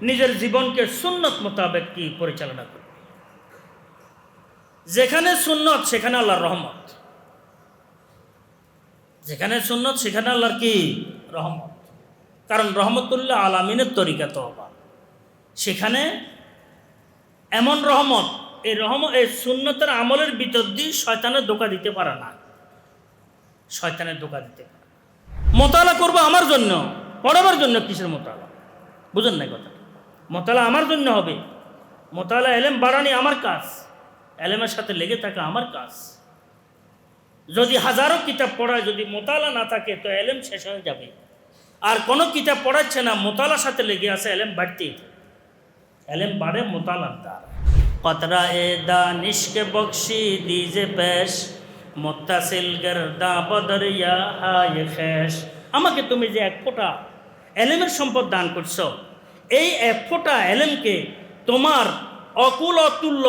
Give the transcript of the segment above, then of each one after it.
নিজের জীবনকে সুন্নত মোতাবেক কি পরিচালনা করবে। যেখানে সুন্নত সেখানে আল্লাহর রহমত, যেখানে সুন্নত সেখানে আল্লাহর কি রহমত। কারণ রহমতুল্লাহ আলামিনের তরিকা তওবা, সেখানে এমন রহমত, এই সুন্নতের আমলের ভিতর দিয়ে শয়তানের ধোঁকা দিতে পারে না, শয়তানের ধোঁকা দিতে পারে। মোতালা করবো আমার জন্য, পড়াবার জন্য। কিসের মোতালা? বুঝেন না কথা। মোতালা আমার জন্য হবে, মোতালা এলেম বাড়ানি আমার কাজ, এলেমের সাথে লেগে থাকা আমার কাজ। যদি হাজারো কিতাব পড়ায়, যদি মোতালা না থাকে তো এলেম শেষ হয়ে যাবে। আর কোনো কিতাব পড়াচ্ছে না, মোতালার সাথে লেগে আছে, এলেম বাড়তেই থাকে। এলেম বাড়ে মোতালার দ্বারা। কতরা এ দানিশকে বখশি দিজে পেশ, মুত্তাসিল গর্দা বদরিয়া হায় খেশ। আমাকে তুমি যে এক ফোঁটা এলেমের সম্পদ দান করছো, এই এক ফোঁটা এলেমকে তোমার অকুল অতুল্য,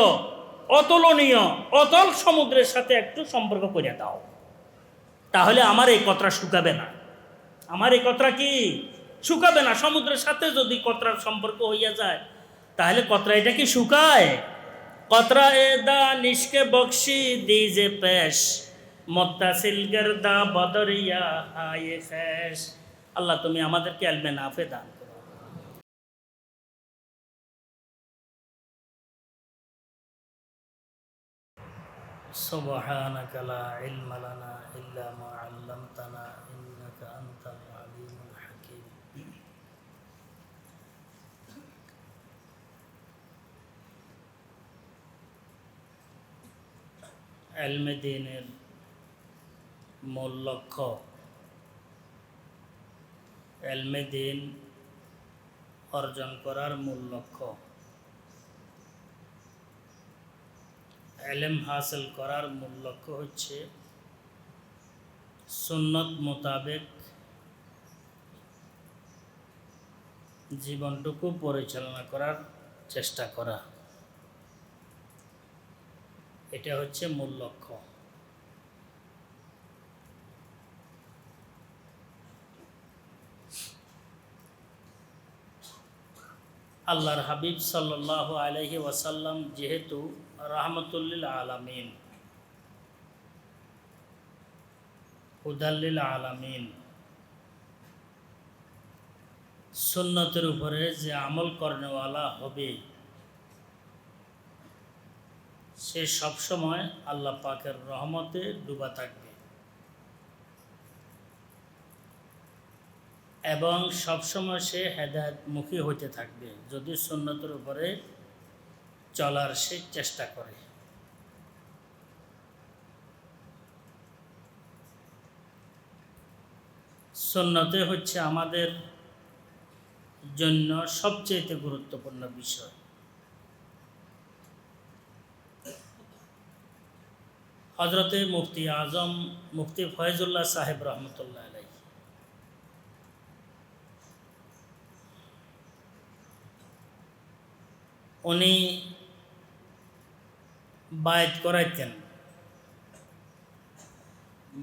অতুলনীয়, অতল সমুদ্রের সাথে একটু সম্পর্ক করে দাও, তাহলে আমার এই কতরা শুকাবে না। আমার এই কতরা কি শুকাবে না। সমুদ্রের সাথে যদি কতরার সম্পর্ক হইয়া যায়, তাহলে কতরা এটা কি শুকায়? কতরা এ দানিশকে বখশি দিজে পেশ, মুত্তাসিল গর্দা বদরিয়া হায় খেশ। আল্লাহ তুমি আমাদেরকে ইলমে নাফে দান করো। সুবহানাকা লা ইলমা লানা ইল্লা মা আল্লামতানা ইন্নাকা আনতাল আলিমুল হাকীম। ইলমে দ্বীনের মূল লক্ষ্য, ইলমে দ্বীন অর্জন করার মূল লক্ষ্য, ইলম হাসিল করার মূল লক্ষ্য হচ্ছে সুন্নত মোতাবেক জীবনটুকু পরিচালনা করার চেষ্টা করা। এটা হচ্ছে মূল লক্ষ্য। আল্লাহর হাবিব সাল্লাল্লাহু আলাইহি ওয়াসাল্লাম যেহেতু রাহমাতুল আলামিন, হুদাল্লিল আলামিন, সুন্নতের উপরে যে আমল করনেওয়ালা হবে সে সবসময় আল্লাহ পাকের রহমতে ডুবা থাকবে এবং সবসময় সে হেদায়েতমুখী হইতে থাকবে যদি সুন্নতের উপরে চলার সে চেষ্টা করে। সুন্নতে হচ্ছে আমাদের জন্য সবচেয়ে গুরুত্বপূর্ণ বিষয়। হযরতে মুফতি আজম মুফতি ফয়জুল্লাহ সাহেব রহমতুল্লাহ আলাইহি উনি বায়াত করাইতেন,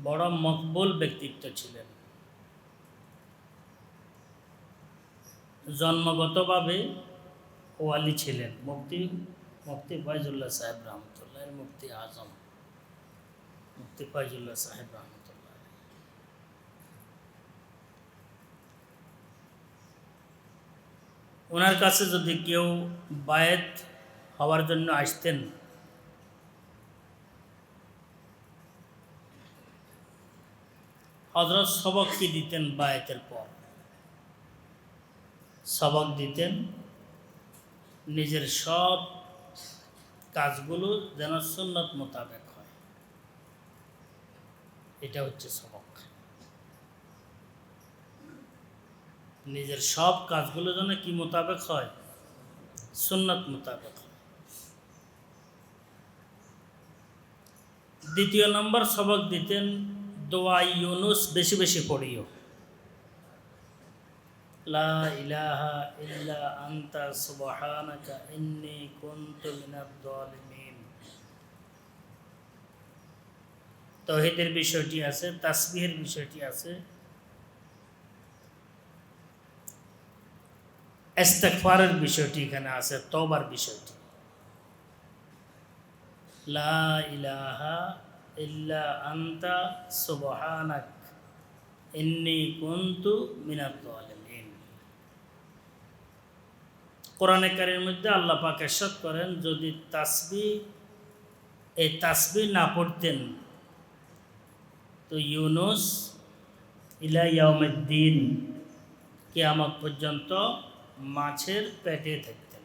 বড় মকবুল ব্যক্তিত্ব ছিলেন। জন্মগতভাবে ওয়ালি ছিলেন, মুফতি ফয়জুল্লাহ সাহেব রহমতুল্লাহ, মুফতি আজম মুফতি ফয়জুল্লাহ সাহেব রহমতুল্লাহ। ওনার কাছে যদি কেউ বায়াত হওয়ার জন্য আসতেন, হযরত সবক কি দিতেন, বায়াতের পর সবক দিতেন নিজের সব কাজগুলো যেন সুন্নত মোতাবেক হয়। এটা হচ্ছে সবক। নিজের সব কাজগুলো যেন কি মোতাবেক হয়, সুন্নত মোতাবেক হয়। দ্বিতীয় নম্বর সবক দিতেন দোয়া ইউনুস বেশি বেশি পড়িও। লা ইলাহা ইল্লা আনতা সুবহানাকা ইন্নী কুনতু মিনাজ জালিমিন। তাওহীদের বিষয়টি আছে, তাসবিহের বিষয়টি আছে। ইস্তেগফারের বিষয়টি এখানে আছে, তওবার বিষয়টি। লা ইলাহা ইল্লা আনতা সুবহানাক ইন্নী কুনতু মিনাজ জালিমিন। কোরআনে কারীমের মধ্যে আল্লাহ পাক ইরশাদ করেন, যদি এই তাসবিহ না পড়তেন তো ইউনুস ইলা ইয়াউমিদ্দিন, কিয়ামত পর্যন্ত মাছের পেটে থাকতেন।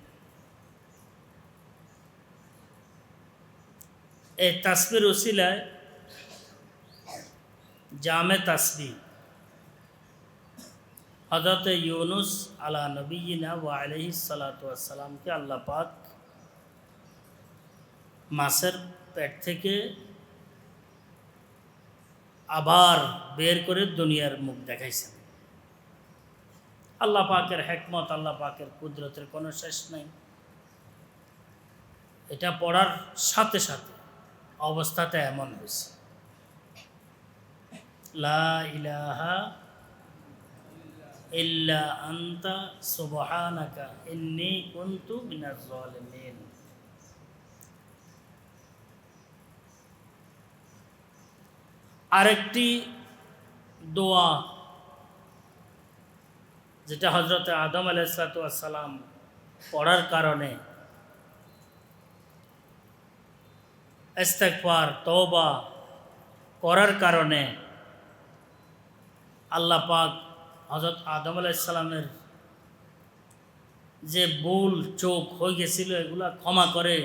এই তাসবির উসিলায় জামে তাসবিহ হযরত ইউনুস আলা নবিয়িনা ওয়া আলাইহিস সালাতু ওয়াস সালামকে আল্লাহ পাক মাছের পেট থেকে আবার বের করে দুনিয়ার মুখ দেখাইছেন। আল্লাহ পাকের হিকমত, আল্লাহ পাকের কুদরতের কোনো শেষ নাই। এটা পড়ার সাথে সাথে অবস্থাটা এমন হয়েছে, লা ইলাহা ইল্লা আনতা সুবহানাকা ইন্নী কুনতু মিনাজ জালিমিন। আরেকটি দোয়া যেটা হযরত আদম আলাইহিস সালাম পড়ার কারণে ইস্তেগফার তওবা করার কারণে আল্লাহ পাক হযরত আদম আলাইহিস সালামের যে ভুল চোখ হয়ে গেছিল এগুলা ক্ষমা করে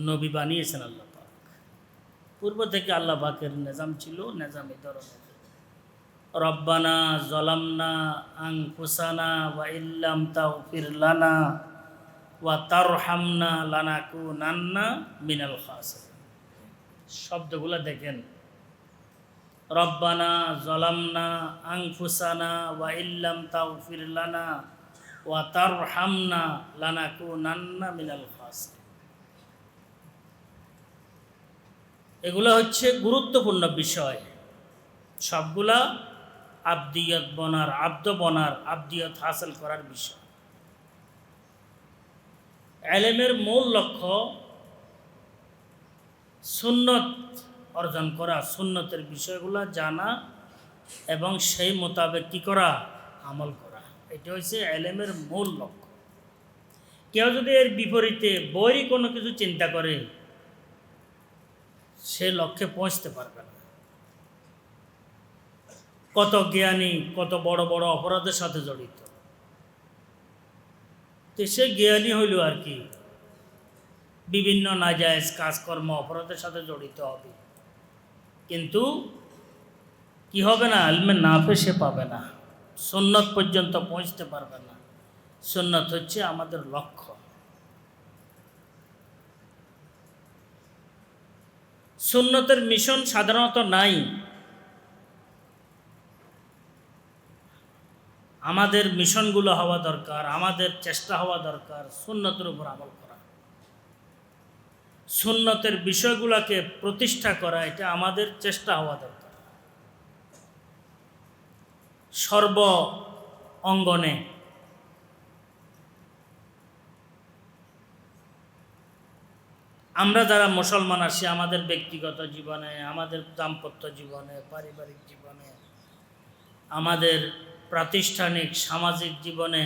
নবী বানিয়েছেন আল্লাহ পাক। পূর্ব থেকে আল্লাহ পাকের নিজাম ছিল, নিজামী ধরনের। রব্বানা যালামনা আনফুসানা ওয়া ইল্লাম তাগফির লানা ওয়া তারহামনা লানাকুনান্না মিনাল খাসিরিন। শব্দগুলো দেখেন, রব্বানা যালামনা আনফুসানা ওয়া ইল্লাম তাগফির লানা ওয়া তারহামনা লানাকুনান্না মিনাল খাসিরিন। এগুলো হচ্ছে গুরুত্বপূর্ণ বিষয়। সবগুলা আব্দিয়ত বনার, আব্দিয়ত হাসিল করার বিষয়। ইলমের মূল লক্ষ্য সুন্নত অর্জন করা, সুন্নতের বিষয়গুলো জানা এবং সেই মোতাবেক কী করা, আমল করা। এটা হচ্ছে ইলমের মূল লক্ষ্য। কেউ যদি এর বিপরীতে বৈরী কোনো কিছু চিন্তা করে সে লক্ষ্যে পৌঁছতে পারবে না। কত জ্ঞানী কত বড় বড় অপরাধের সাথে জড়িত, তো সে জ্ঞানী হইল আর কি, বিভিন্ন নাজায়েজ কাজকর্ম অপরাধের সাথে জড়িত হবে, কিন্তু কি হবে না, ইলমে নাফে সে পাবে না, সুন্নত পর্যন্ত পৌঁছতে পারবে না। সুন্নত হচ্ছে আমাদের লক্ষ্য। সুন্নতের মিশন সাধারণত নাই। আমাদের মিশনগুলো হওয়া দরকার, আমাদের চেষ্টা হওয়া দরকার সুন্নতের উপর আমল করা, সুন্নতের বিষয়গুলোকে প্রতিষ্ঠা করা, এটা আমাদের চেষ্টা হওয়া দরকার সর্ব অঙ্গনে। আমরা যারা মুসলমান আছি আমাদের ব্যক্তিগত জীবনে, আমাদের দাম্পত্য জীবনে, পারিবারিক জীবনে, আমাদের প্রাতিষ্ঠানিক সামাজিক জীবনে,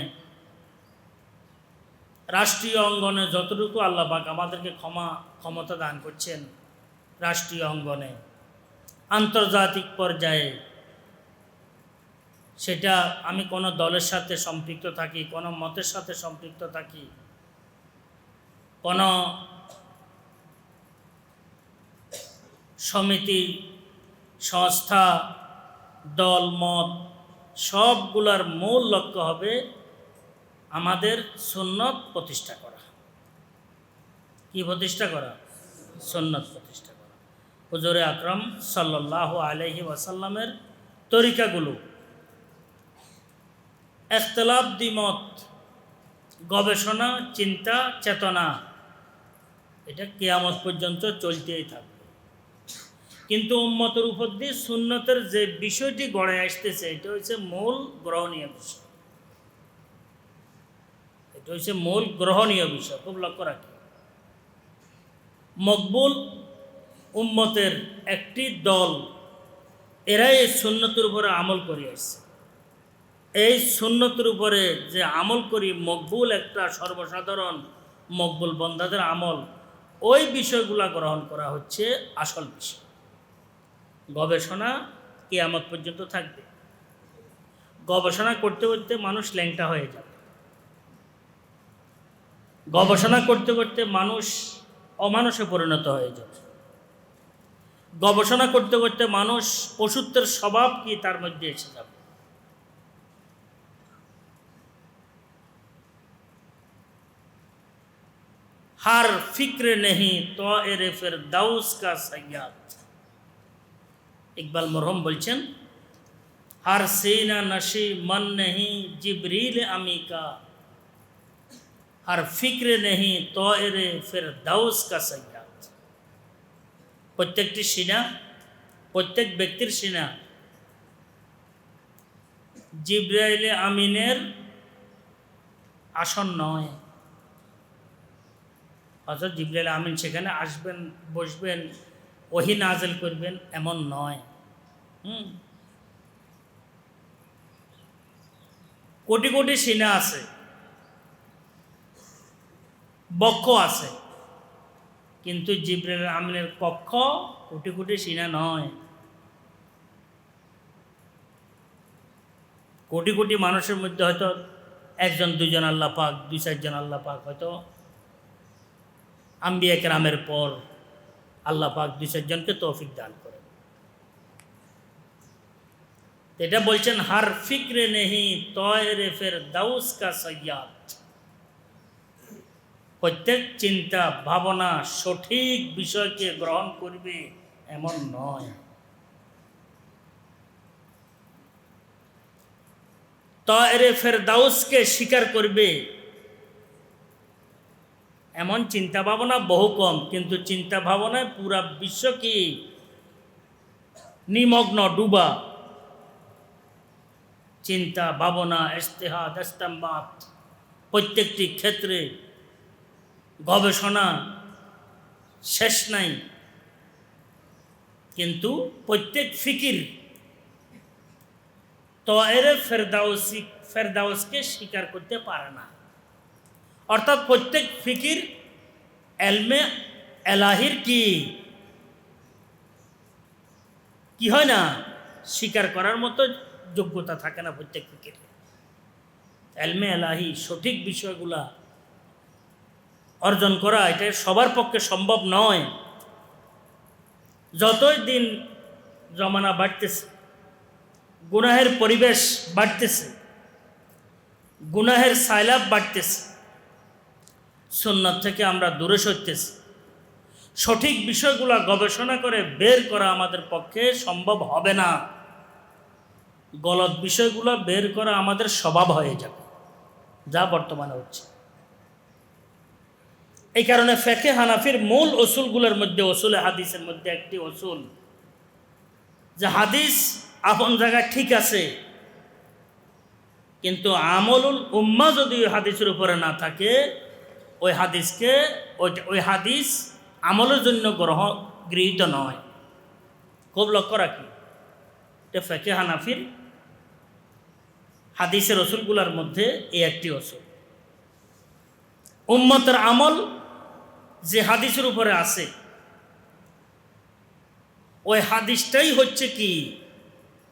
রাষ্ট্রীয় অঙ্গনে যতটুকু আল্লাহ পাক আমাদেরকে ক্ষমতা দান করছেন, রাষ্ট্রীয় অঙ্গনে, আন্তর্জাতিক পর্যায়ে, সেটা আমি কোনো দলের সাথে সম্পৃক্ত থাকি, কোনো মতের সাথে সম্পৃক্ত থাকি, কোনো সমিতি, সংস্থা, দল, মত, সবগুলার মূল লক্ষ্য হবে আমাদের সুন্নত প্রতিষ্ঠা করা। কি প্রতিষ্ঠা করা? সুন্নত প্রতিষ্ঠা করা। হুজুরে আকরাম সাল্লাল্লাহু আলাইহি ওয়াসাল্লামের তরিকাগুলো, ইখতিলাফ, দ্বিমত, গবেষণা, চিন্তা, চেতনা, এটা কিয়ামত পর্যন্ত চলতেই থাকবে। কিন্তু উম্মতের উপর দিয়ে সুন্নতের যে বিষয়টি গড়ে আসতেছে এটা হচ্ছে মূল গ্রহণীয় বিষয়। এটা হচ্ছে মূল গ্রহণীয় বিষয়, খুব লক্ষ্য রাখি। মকবুল উম্মতের একটি দল, এরাই এই সুন্নতের উপরে আমল করে আসছে। এই সুন্নতের উপরে যে আমল করি, মকবুল একটা সর্বসাধারণ মকবুল বন্দাদের আমল, ওই বিষয়গুলা গ্রহণ করা হচ্ছে আসল বিষয়। গবেষণা কিয়ামত পর্যন্ত থাকবে। গবেষণা করতে করতে মানুষ ল্যাংটা হয়ে যাবে। গবেষণা করতে করতে মানুষ অমানুষে পরিণত হয়ে যাবে। গবেষণা করতে করতে মানুষ পশুত্বের স্বভাব কি তার মধ্যে এসে যাবে। হার ফিক্রে নেহি তো এরে ফের দাউস কা সৈয়াদ। ইকবাল মরহুম বলছেন, হার সিনা নশি মন নেহি জিবরিল আমি কা, হার ফিক্রে নেহি তো এরে ফের দাউস কা সৈয়াদ। প্রত্যেকটি সিনা, প্রত্যেক ব্যক্তির সিনা জিবরাইল আমিনের আসন নয়। অর্থাৎ জিবরাইল আমিন সেখানে আসবেন, বসবেন, ওহী নাযিল করবেন, এমন নয়। কোটি কোটি সিনা আছে, বক্ষ আছে, কিন্তু জিবরাইল আমিনের কক্ষ কোটি কোটি সিনা নয়। কোটি কোটি মানুষের মধ্যে হয়তো একজন দুজন আল্লাহ পাক, দুই চারজন আল্লাহ পাক, হয়তো আম্বিয়া কেরামের পর আল্লাহ পাক দুই চারজনকে তৌফিক দান করে। এটা বলছেন হার ফিক্রে নেহি তয়রে ফের দাউস কা সৈয়াদ। প্রত্যেক চিন্তা ভাবনা সঠিক বিষয়কে গ্রহণ করবে এমন নয়। তয়রে ফের দাউসকে স্বীকার করবে এমন চিন্তা ভাবনা বহু কম, কিন্তু চিন্তা ভাবনায় পুরা বিশ্ব কি নিমগ্ন, ডুবা। চিন্তা ভাবনা, ইজতিহাদ, ইস্তেমবাত, প্রত্যেকটি ক্ষেত্রে গবেষণা শেষ নাই, কিন্তু প্রত্যেক ফিকির তয়রে ফেরদাউসকে স্বীকার করতে পারে না। অর্থাৎ প্রত্যেক ফিকির এলমে এলাহির কি হয় না, স্বীকার করার মতো যোগ্যতা থাকে না প্রত্যেক ফিকির। এলমে এলাহি সঠিক বিষয়গুলা অর্জন করা এটা সবার পক্ষে সম্ভব নয়। যতই দিন জমানা বাড়তেছে, গুনাহের পরিবেশ বাড়তেছে, গুনাহের সাইলাব বাড়তেছে, সুন্নাত থেকে আমরা দূরে সরতেছি। সঠিক বিষয়গুলো গবেষণা করে বের করা আমাদের পক্ষে সম্ভব হবে না। গলত বিষয়গুলো বের করা আমাদের স্বভাব হয়ে যাবে, যা বর্তমানে হচ্ছে। এই কারণে ফিকহে হানাফির মূল উসুলগুলোর মধ্যে, উসুলে হাদিসের মধ্যে একটি উসুল, যে হাদিস আপন জায়গায় ঠিক আছে, কিন্তু আমলুল উম্মাহ যদি ওই হাদিসের উপরে না থাকে, ওই হাদিসকে ওই হাদিস আমলের জন্য গৃহীত নয়। খুব লক্ষ্য রাখি, এটা ফিকহে হানাফির হাদিসের উসুলগুলোর মধ্যে এই একটি উসুল। উম্মতের আমল যে হাদিসের উপরে আছে, ওই হাদিসটাই হচ্ছে কি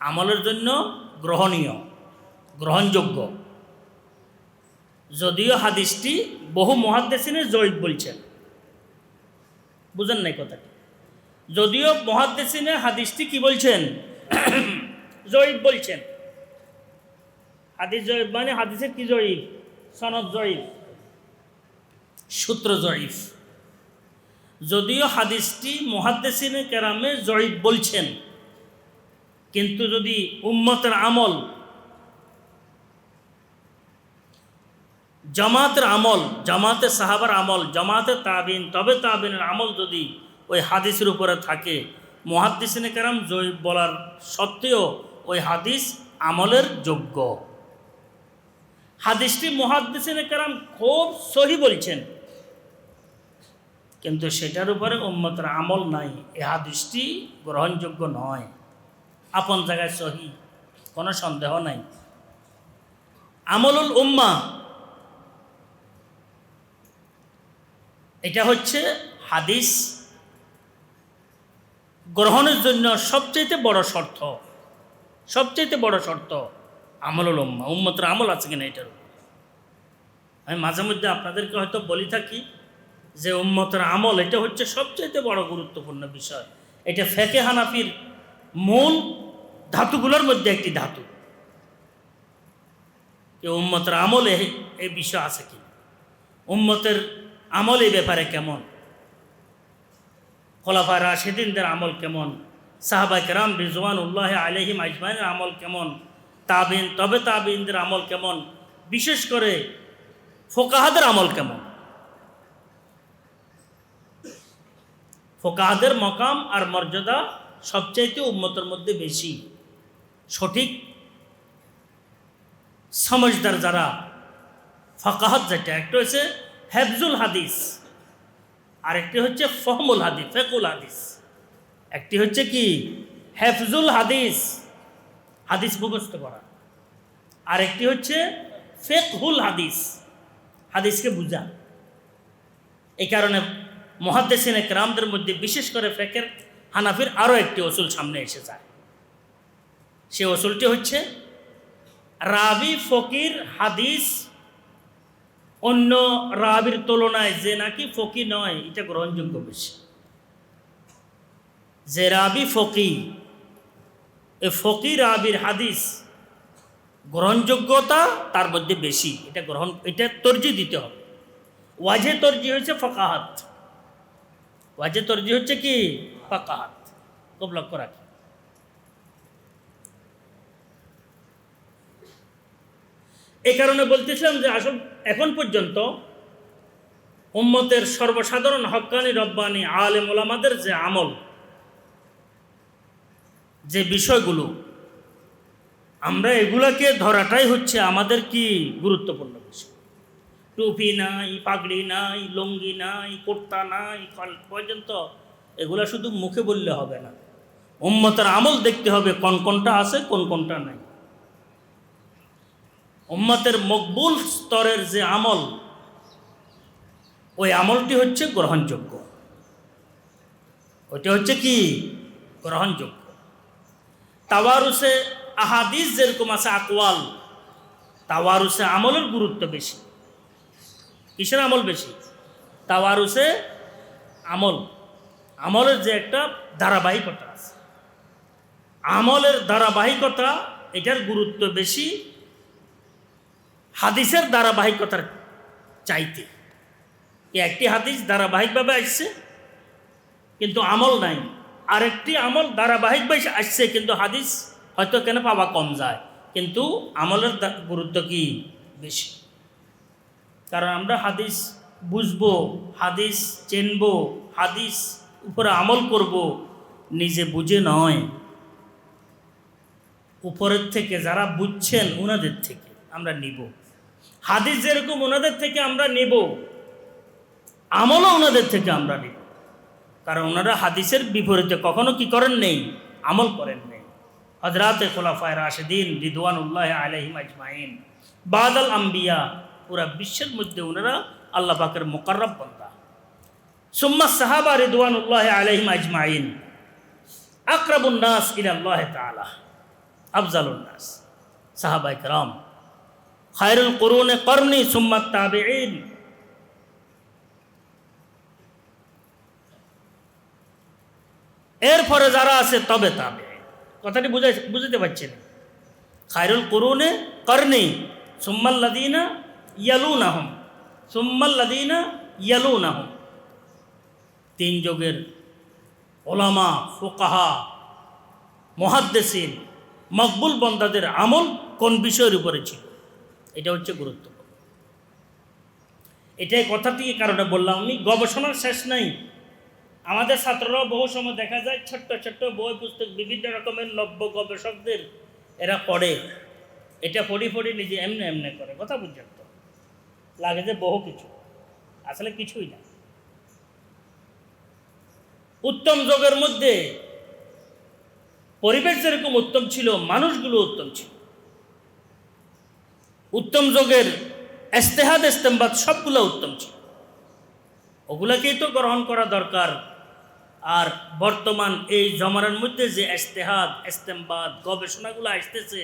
আমলের জন্য গ্রহণীয়, গ্রহণযোগ্য। যদিও হাদিসটি বহু মুহাদ্দিসিনে জয়ীফ বলছেন, বুঝেন নাই কথাটি। যদিও মুহাদ্দিসিনে হাদিসটি কি বলছেন, জয়ীফ বলছেন। হাদিস জয়ীফ মানে হাদিসের কি জয়ীফ, সনদ জয়ীফ, সূত্র জয়ীফ। যদিও হাদিসটি মুহাদ্দিসিনে কেরামে জয়ীফ বলছেন, কিন্তু যদি উম্মতের আমল, জামাতের আমল, জামাতে সাহাবার আমল, জামাতে তাবিন, তবে তাবিনের আমল যদি ওই হাদিসের উপরে থাকে, মুহাদ্দিসিনে কেরাম জয়ীফ বলার সত্ত্বেও ওই হাদিস আমলের যোগ্য। হাদিসটি মুহাদ্দিসিনে কেরাম খুব সহি বলছেন, কিন্তু সেটার উপরে উম্মতের আমল নাই। এই হাদিসটি গ্রহণযোগ্য নয়। আপন জায়গায় সহি, কোনো সন্দেহ নাই। আমলুল উম্মাহ এটা হচ্ছে হাদিস গ্রহণের জন্য সবচেয়ে বড় শর্ত, সবচেয়ে বড় শর্ত আমলুল উম্মাহ। উম্মতের আমল আছে কিনা এটার উপর। আমি মাঝে মধ্যে আপনাদেরকে হয়তো বলি থাকি যে উম্মতের আমল এটা হচ্ছে সবচেয়ে বড় গুরুত্বপূর্ণ বিষয়। এটা ফিকহে হানাফির মূল ধাতুগুলোর মধ্যে একটি ধাতু। উম্মতের আমল এই বিষয় আছে কি, উম্মতের আমল এই ব্যাপারে কেমন, খোলাফায়ে রাশিদিনদের আমল কেমন, সাহাবায়ে কেরাম রিজওয়ানুল্লাহি আলাইহিম আজমাইনের আমল কেমন, তাবিন তবে তাবিনদের আমল কেমন, বিশেষ করে ফোকাহাদের আমল কেমন। ফোকাহাদের মকাম আর মর্যাদা সবচাইতে উম্মতের মধ্যে বেশি। সঠিক সমজদার যারা ফকাহাত, যেটা একটা হচ্ছে হেফজুল হাদিস, আরেকটি হচ্ছে ফহমুল হাদিস, ফেকুল হাদিস। একটি হচ্ছে কি হেফজুল হাদিস, হাদিস মুখস্থ করা, আরেকটি হচ্ছে ফেকহুল হাদিস, হাদিসকে বুঝা। এই কারণে মুহাদ্দিসিনে কেরামদের মধ্যে বিশেষ করে ফিকহের হানাফির আরও একটি অসুল সামনে এসে যায়। সে অসুলটি হচ্ছে রাবি ফকির হাদিস অন্য রাবির তুলনায় যে নাকি ফকি নয়, এটা গ্রহণযোগ্য বেশি। যে রাবি ফকি, এ ফকি রাবির হাদিস গ্রহণযোগ্যতা তার মধ্যে বেশি, এটা তরজি দিতে হবে। ওয়াজে তরজি হচ্ছে ফকাহাত, ওয়াজে তরজি হচ্ছে কি ফকাহাত। খুব লক্ষ্য রাখি। এই কারণে বলতেছিলাম যে আসল এখন পর্যন্ত উম্মতের সর্বসাধারণ হক্কানি রব্বানি আলেম ওলামাদের যে আমল, যে বিষয়গুলো, আমরা এগুলাকে ধরাটাই হচ্ছে আমাদের কি গুরুত্বপূর্ণ বিষয়। টুপি নাই, পাগড়ি নাই, লুঙ্গি নাই, কুর্তা নাই, পর্যন্ত এগুলা শুধু মুখে বললে হবে না। উম্মতের আমল দেখতে হবে কোন কোনটা আছে, কোন কোনটা নাই। উম্মতের মকবুল স্তরের যে আমল, ওই আমলটি হচ্ছে গ্রহণযোগ্য। ওইটা হচ্ছে কি গ্রহণযোগ্য। তাওয়ারুসে আহাদিস যেরকম আছে আকওয়াল, তাওয়ারুসে আমলের গুরুত্ব বেশি। কিসের আমল বেশি? তাওয়ারুসে আমল, আমলের যে একটা ধারাবাহিকতা আছে, আমলের ধারাবাহিকতা, এটার গুরুত্ব বেশি হাদিসের ধারাবাহিকতার চাইতে। একটি হাদিস ধারাবাহিকভাবে আসছে কিন্তু আমল নাই, আরেকটি আমল ধারাবাহিকভাবে আসছে কিন্তু হাদিস হয়তো কেন পাওয়া কম যায়, কিন্তু আমলের গুরুত্ব কি বেশি। কারণ আমরা হাদিস বুঝবো, হাদিস চিনব, হাদিস উপরে আমল করব, নিজে বুঝে নয়, উপরের থেকে যারা বুঝছেন ওনাদের থেকে আমরা নিব। হাদিস যেরকম ওনাদের থেকে আমরা নেব, আমলও ওনাদের থেকে আমরা নেব। কারণ ওনারা হাদিসের বিপরীতে কখনো কি করেন নেই, আমল করেন নেই। হযরতে খুলাফায়ে রাশিদিন রিদওয়ানুল্লাহি আলাইহিম আজমাইন বাদাল আম্বিয়া, পুরা বিশ্বের মধ্যে ওনারা আল্লাহ পাকের মুকাররব বান্দা। সুম্মা সাহাবা রিদওয়ানুল্লাহি আলাইহিম আজমাইন আকরাবুন নাস ইলাল্লাহি তাআলা, আফজালুন নাস সাহাবায়ে কেরাম, খায়রুল কুরুনে করনি সুম্মা তাবিঈন। এরপরে যারা আছে তবে তাবে। কথাটি বুঝতে পারছেন? খায়রুল কুরুনে করনি সুম্মাল্লাযীনা ইয়ালুনাহুম, সুম্মাল্লাযীনা ইয়ালুনাহুম। তিন যুগের ওলামা, ফুকাহা, মুহাদ্দিসিন, মকবুল বান্দাদের আমল কোন বিষয়ের উপরে ছিল, এটা হচ্ছে গুরুত্বপূর্ণ। এটাই কথাটি কারণে বললাম আমি, গবেষণার শেষ নাই। আমাদের ছাত্ররাও বহু সময় দেখা যায় ছোট্ট ছোট্ট বই পুস্তক বিভিন্ন রকমের নব্য গবেষকদের এরা পড়ে, এটা পড়ি পড়ি নিজে এমনি এমনি করে, কথা বুঝছেন তো? লাগে যে বহু কিছু, আসলে কিছুই না। উত্তম যুগের মধ্যে পরিবেশ যেরকম উত্তম ছিল, মানুষগুলো উত্তম ছিল। উত্তম যুগের ইজতিহাদ ইস্তেমবাদ সবগুলো উত্তম ছিল, ওগুলাকেই তো গ্রহণ করা দরকার। আর বর্তমান এই জমানার মধ্যে যে ইজতিহাদ ইস্তেমবাদ গবেষণাগুলো আসতেছে,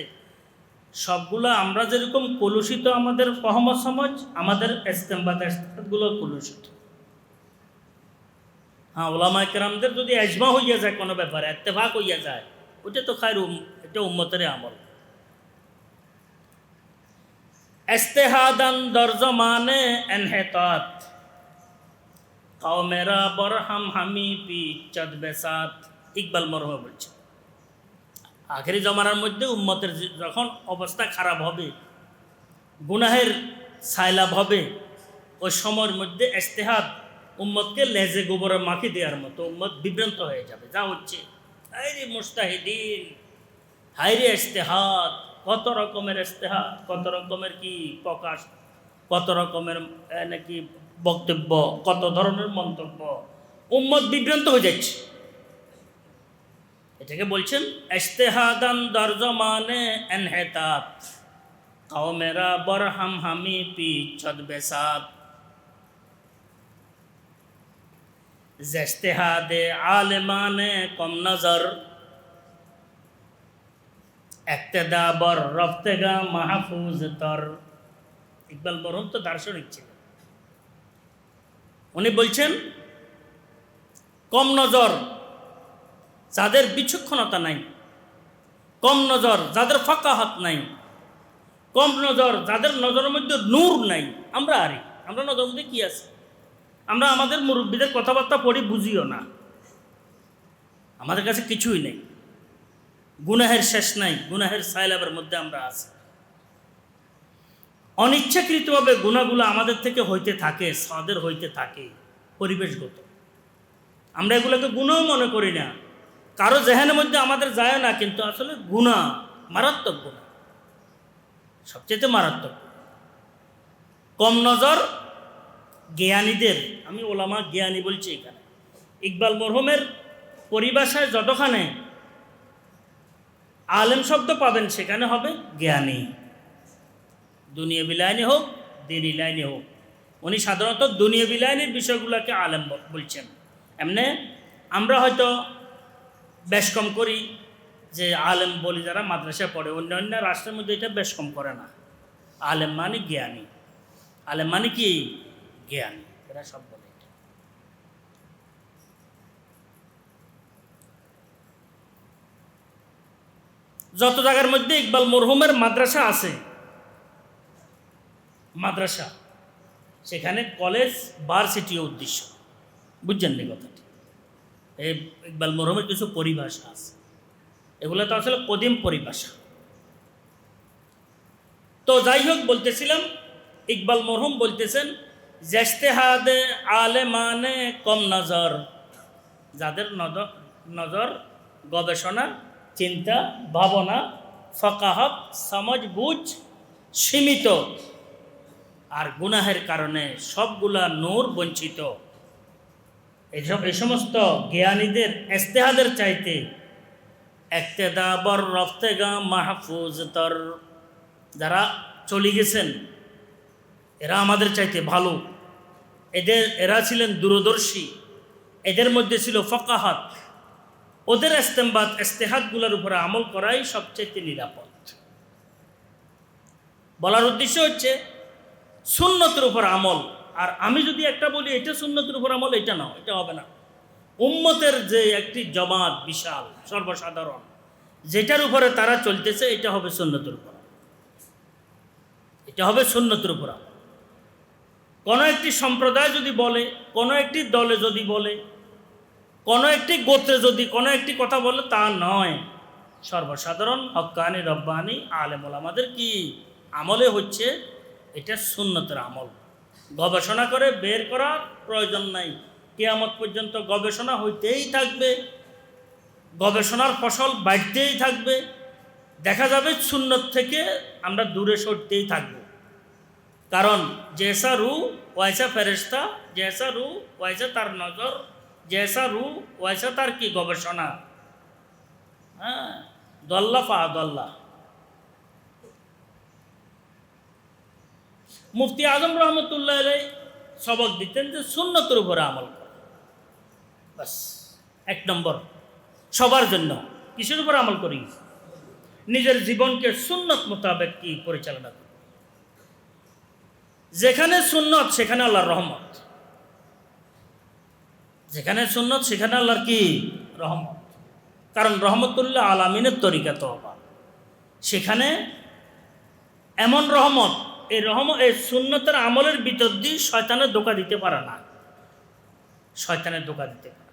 সবগুলো আমরা যেরকম কলুষিত, আমাদের ফহম সমাজ, আমাদের ইস্তেমবাদ ইজতিহাদগুলো কলুষিত। হ্যাঁ, ওলামায়ে কেরামদের যদি ইজমা হইয়া যায় কোনো ব্যাপারে, ইত্তেফাক হইয়া যায়, ওটা তো খায়র, এটা উম্মতের আমল। ইজতিহাদান দরজমানে ইনহিতাত, কওমেরা বরহাম হামি পি চদ বেসাত। ইকবাল মরহুম বলছে, আখেরি জমানার মধ্যে উম্মতের যখন অবস্থা খারাপ হবে, গুনাহের সাইলাব হবে, ওই সময়ের মধ্যে ইজতিহাদ উম্মতকে লেজে গোবরে মাখি দেওয়ার মতো, উম্মত বিভ্রান্ত হয়ে যাবে। যা হচ্ছে, হায়রে মুজতাহিদিন, হায়রে ইজতিহাদ, কত রকমের ইজতিহাদ, কত রকমের কি প্রকাশ, কত রকমের নাকি বক্তব্য, কত ধরনের মন্তব্য, উম্মত বিভ্রান্ত হয়ে যাচ্ছে। এটাকে বলছেন ইজতিহাদান দরজমানে ইনহিতাত, কওমেরা বরহাম হামি পি চদ বেসাত। ইজতিহাদে আলেমানে কম নজর, ইক্তেদা বর রফতেগা মাহফুজ তর। ইকবাল মরহুম তো দার্শনিক ছিলেন। উনি বলছেন কম নজর যাদের বিচক্ষণতা নাই, কম নজর যাদের ফাকাহাত নাই, কম নজর যাদের নজরের মধ্যে নূর নাই। আমরা নজরের মধ্যে কি আছে? আমরা আমাদের মুরব্বীদের কথাবার্তা পড়ি, বুঝিও না, আমাদের কাছে কিছুই নেই, গুনাহের শেষ নাই, গুনাহের সাইলাবের মধ্যে আমরা আছি। অনিচ্ছাকৃতভাবে গুনাহগুলো আমাদের থেকে হইতে থাকে, সাদের হইতে থাকে, পরিবেশগত। আমরা এগুলোকে গুনাহ মনে করি না, কারো জেহেনের মধ্যে আমাদের যায় না, কিন্তু আসলে গুনাহ, মারাত্মক গুনাহ, সবচেয়ে মারাত্মক। কম নজর জ্ঞানীদের, আমি ওলামা জ্ঞানী বলছি এখানে, ইকবাল মরহুমের পরিভাষায় যতখানে আলেম শব্দ পাবেন সেখানে হবে জ্ঞানী, দুনিয়াবি লাইনে হোক দিনী লাইনে হোক। উনি সাধারণত দুনিয়াবি লাইনের বিষয়গুলোকে আলেম বলছেন। এমনি আমরা হয়তো বেশ কম করি যে আলেম বলি যারা মাদ্রাসায় পড়ে, অন্যান্য রাষ্ট্রের মধ্যে এটা বেশ কম করে না। আলেম মানে জ্ঞানী, আলেম মানে কি জ্ঞানী, এরা সব বলে। যত জায়গার মধ্যে ইকবাল মরহুমের মাদ্রাসা আছে, মাদ্রাসা, সেখানে কলেজ ভার্সিটি উদ্দেশ্য, বুঝছেন নি কথাটি? এই ইকবাল মরহুমের কিছু পরিভাষা আছে, এগুলো তো আসলে কদিম পরিভাষা। তো যাই হোক, বলতেছিলাম ইকবাল মরহুম বলতেছেন ইজতিহাদে আলেমানে কম নজর, যাদের নজর, গবেষণা, চিন্তা, ভাবনা, ফাকাহাত, সমাজ বুঝ সীমিত, আর গুনাহের কারণে সবগুলা নূর বঞ্চিত। এই সমস্ত জ্ঞানীদের ইজতিহাদের চাইতে ইক্তেদা বর রফতেগা মাহফুজ তর, যারা চলে গেছেন এরা আমাদের চাইতে ভালো, এরা ছিলেন দূরদর্শী, এদের মধ্যে ছিল ফাকাহাত, ওদের ইস্তেমবাদ ইজতিহাদগুলোর উপরে আমল করাই সবচেয়ে নিরাপদ। বলার উদ্দেশ্য হচ্ছে সুন্নতের উপর আমল। আর আমি যদি একটা বলি এটা সুন্নতের উপর আমল, এটা না, এটা হবে না। উম্মতের যে একটি জমাত বিশাল সর্বসাধারণ, যেটার উপরে তারা চলতেছে, এটা হবে সুন্নতের উপর, এটা হবে সুন্নতের উপর আমল। কোনো একটি সম্প্রদায় যদি বলে, কোনো একটি দলে যদি বলে, কোনো একটি গোত্রে যদি কোনো একটি কথা বলে, তা নয়। সর্বসাধারণ হক্কানি রব্বানি আলেম ওলামাদের কি আমলে হচ্ছে এটা সুন্নতের আমল। গবেষণা করে বের করার প্রয়োজন নাই, কিয়ামত পর্যন্ত গবেষণা হইতেই থাকবে, গবেষণার ফসল বাড়তেই থাকবে। দেখা যাবে সুন্নত থেকে আমরা দূরে সরতেই থাকব। কারণ জেসা রু ওয়াইসা ফেরেশতা, জেসা রু ওয়াইসা তার নজর, জেসা রু ওয়াইসা তার কি গবেষণা। হ্যাঁ, দল্লা ফা দল্লা। মুফতি আজম রহমতুল্লাহ আলাইহি সবক দিতেন যে সুন্নতের উপরে আমল করা, বাস 1 নম্বর সবার জন্য। কিসের উপর আমল করি? নিজের জীবনকে সুন্নত মোতাবেক কি পরিচালনা করি। যেখানে সুন্নত সেখানে আল্লাহর রহমত, যেখানে সুন্নত সেখানে আল্লাহর কি রহমত। কারণ রহমতুল্লাহ আলামিনের তরিকা তওবা, সেখানে এমন রহমত, এই সুন্নতের আমলের ভিতর দিয়ে শয়তানের ধোঁকা দিতে পারে না, শয়তানের ধোঁকা দিতে পারে।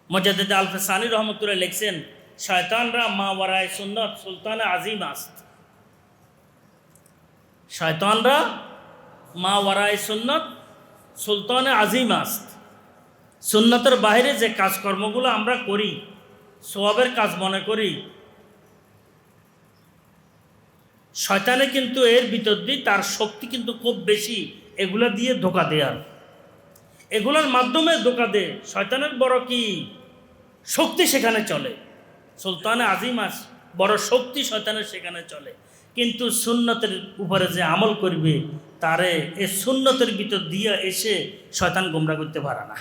মুজাদ্দিদ আল ফসানি রহমতুল্লাহ লিখছেন, শয়তানরা মা ওয়ারায়ে সুন্নত সুলতানে আজিম আস্ত। শয়তানরা মা ওয়ারায়ে সুন্নত সুলতানে আজিম আস্ত। সুন্নতের বাইরে যে কাজকর্মগুলো আমরা করি, সওয়াবের কাজ মনে করি, শয়তানে কিন্তু এর ভিতর দিয়ে তার শক্তি কিন্তু খুব বেশি, এগুলা দিয়ে ধোঁকা দেয়ার, এগুলোর মাধ্যমে ধোঁকা দেয়। শয়তানের বড় কি শক্তি সেখানে চলে, সুলতানে আজিমাস বড় শক্তি শয়তানের সেখানে চলে। কিন্তু সুন্নতের উপরে যে আমল করবে তারে এই সুন্নতের ভিতর দিয়ে এসে শয়তান গোমরা করতে পারে না।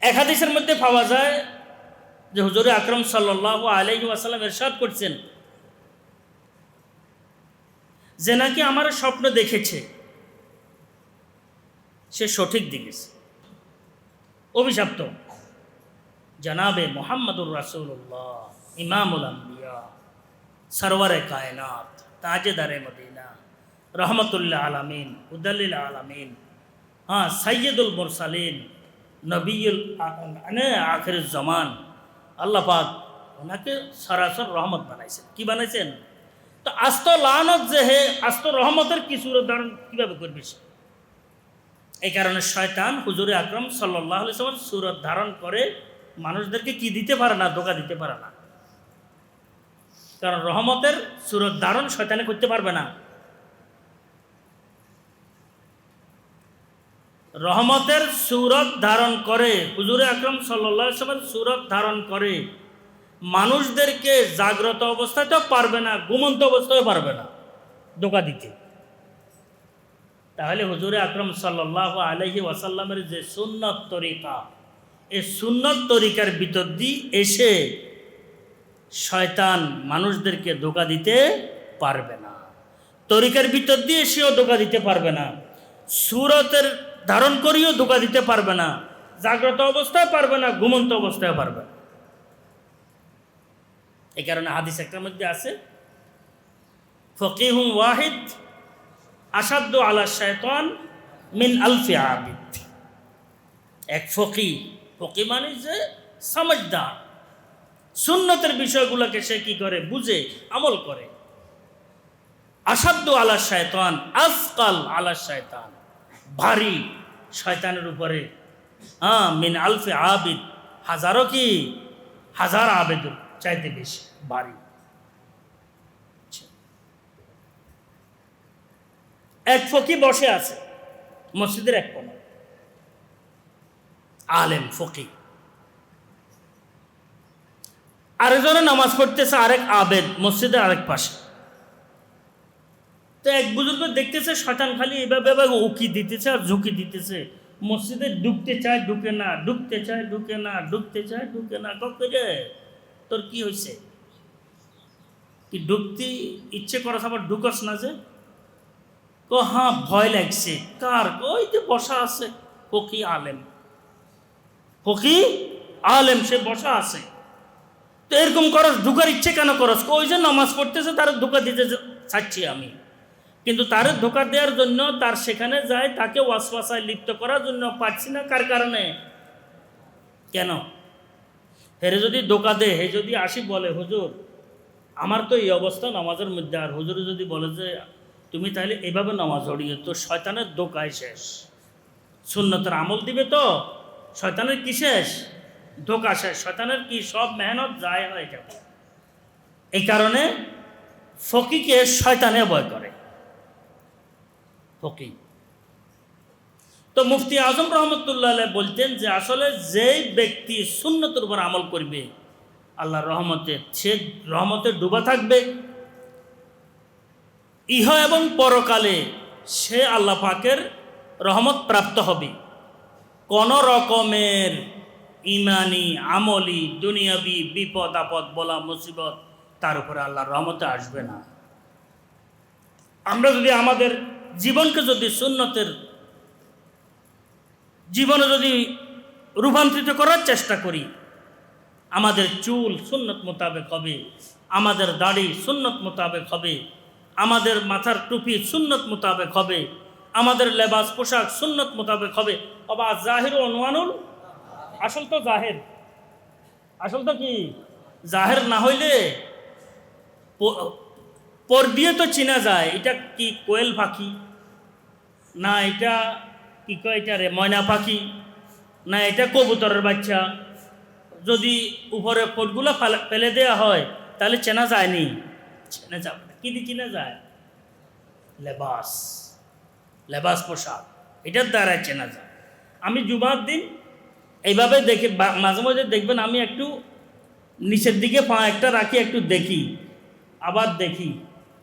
এক হাদিসের মধ্যে পাওয়া যায় যে হুজুর আকরাম সাল্লাল্লাহু আলাইহি ওয়াসাল্লাম ইরশাদ করছেন যে নাকি আমার স্বপ্ন দেখেছে সে সঠিক দেখেছে, অভিশপ্ত জনাবে মুহাম্মদুর রাসূলুল্লাহ ইমামুল আম্বিয়া সরওয়ারে কায়নাত তাজেদারে মদিনা রহমতুল্লাহ আলামিন উদাল্লিল আলামিন, হ্যাঁ সাইয়্যিদুল মুরসালিন নবিয়ুল আখিরুজ জামান। আল্লাহ পাক ওনাকে সরাসর রহমত বানাইছেন। কি বানাইছেন? তো আস্ত লানত যে হে আস্ত রহমতের কিছু উদাহরণ কীভাবে করবে সে? এই কারণে শয়তান হুজুরে আকরাম সাল্লাল্লাহু আলাইহি ওয়াসাল্লাম সূরত ধারণ করে মানুষদেরকে কি দিতে পারে না, ধোঁকা দিতে পারে না। কারণ রহমতের সূরত ধারণ শয়তানে করতে পারবে না। রহমতের সূরত ধারণ করে হুজুরে আকরাম সাল্লাল্লাহু আলাইহি ওয়াসাল্লাম সূরত ধারণ করে মানুষদেরকে জাগ্রত অবস্থাতেও পারবে না, ঘুমন্ত অবস্থায় পারবে না ধোঁকা দিতে। তাহলে হুজুরে আকরাম সাল্লাল্লাহু আলাইহি ওয়াসাল্লামের যে সুন্নত তরিকা, এই সুন্নত তরিকার ভিতর দিয়ে এসে শয়তান মানুষদেরকে ধোঁকা দিতে পারবে না, তরিকার ভিতর দিয়ে এসেও ধোঁকা দিতে পারবে না, সূরতের ধারণ করিও ধোঁকা দিতে পারবে না, জাগ্রত অবস্থায় পারবে না, ঘুমন্ত অবস্থায় পারবে না। এই কারণে হাদিস একটার মধ্যে আছে ফকিহুম ওয়াহিদ আসাদ্দু আলা শায়তান মিন আলফি আবিদ। এক ফকি, ফকি মানে যে সমঝদার, সুন্নতের বিষয়গুলোকে সে কি করে বুঝে আমল করে। আসাদ্দু আলা শায়তান আসকাল আলা শায়তান, ভারী শয়তানের উপরে, হ্যাঁ মিন আলফি আবিদ, হাজারো কি হাজার আবেদের চাইতে বেশি ভারী। এক ফকি বসে আছে মসজিদের এক কোণে, আলেম ফকি, আরেকজনে নামাজ পড়তেছে, আরেক আবেদ মসজিদের আরেক পাশে। তো এক বুজুর্গ দেখতেছে শয়তান খালি এভাবে উকি দিতেছে আর ঝুঁকি দিতেছে, মসজিদে ঢুকতে চায় ঢুকে না, ঢুকতে চায় ঢুকে না, ঢুকতে চায় ঢুকে না। কে তোর কি হয়েছে? কি ঢুকতে ইচ্ছে করস আবার ঢুকস না যে? হ্যাঁ ভয় লাগছে। কার? ওই যে বসা আছে ফকি আলেম, ফকি আলেম সে বসা আছে। তো এরকম করস, ঢুকার ইচ্ছে কেন করস? ওই যে নামাজ পড়তেছে তার ধোঁকা দিতে চাচ্ছি আমি, কিন্তু তার ধোঁকা দেওয়ার জন্য তার সেখানে যায়, তাকে ওয়াসওয়াসায় লিপ্ত করার জন্য পাচ্ছি না। কার কারণে? কেন? হেরে যদি ধোঁকা দে, হে যদি আসি বলে হুজুর আমার তো এই অবস্থা নামাজের মধ্যে, আর হুজুর যদি বলে যে তুমি তাহলে এভাবে নামাজ পড়িয়ে, তো শয়তানের ধোঁকায় শেষ। সুন্নতের আমল দিবে তো শয়তানের কি শেষ? ধোঁকা শেষ, শয়তানের কি সব মেহনত যায় হয়ে যাবে। এই কারণে ফকিকে শয়তানে ভয় করে, ফকি। তো মুফতি আজম রহমতুল্লাহ আলাইহি বলতেন যে আসলে যেই ব্যক্তি সুন্নতের উপর আমল করবে আল্লাহর রহমতে, সে রহমতে ডুবা থাকবে, ইহ এবং পরকালে সে আল্লাহ পাকের রহমত প্রাপ্ত হবে। কোন রকমের ইমানি আমলি দুনিয়াবি বিপদ আপদ বলা মুসিবত তার উপরে আল্লাহর রহমতে আসবে না। আমরা যদি আমাদের জীবনকে যদি সুন্নতের জীবনে যদি রূপান্তরিত করার চেষ্টা করি, আমাদের চুল সুন্নত মোতাবেক হবে, আমাদের দাড়ি সুন্নত মোতাবেক হবে, আমাদের মাথার টুপি সুন্নত মোতাবেক হবে, আমাদের লেবাস পোশাক সুন্নত মোতাবেক হবে। অবা জাহির ও অনুমানুল, আসল তো জাহের, আসল তো কি জাহের না হইলে পর দিয়ে তো চিনা যায় এটা কি কোয়েল পাখি, না এটা কি কয় এটা রে ময়না পাখি, না এটা কবুতরের বাচ্চা। যদি উপরে ফোটগুলো ফেলে দেওয়া হয় তাহলে চেনা যায়নি, চেনা যাবে না। কি দিয়ে চিনা যায়? লেবাস, লেবাস পোশাক, এটার দ্বারাই চেনা যায়। আমি জুমার দিন এইভাবে দেখে মাঝে মাঝে দেখবেন আমি একটু নিচের দিকে পা একটা রাখি, একটু দেখি, আবার দেখি।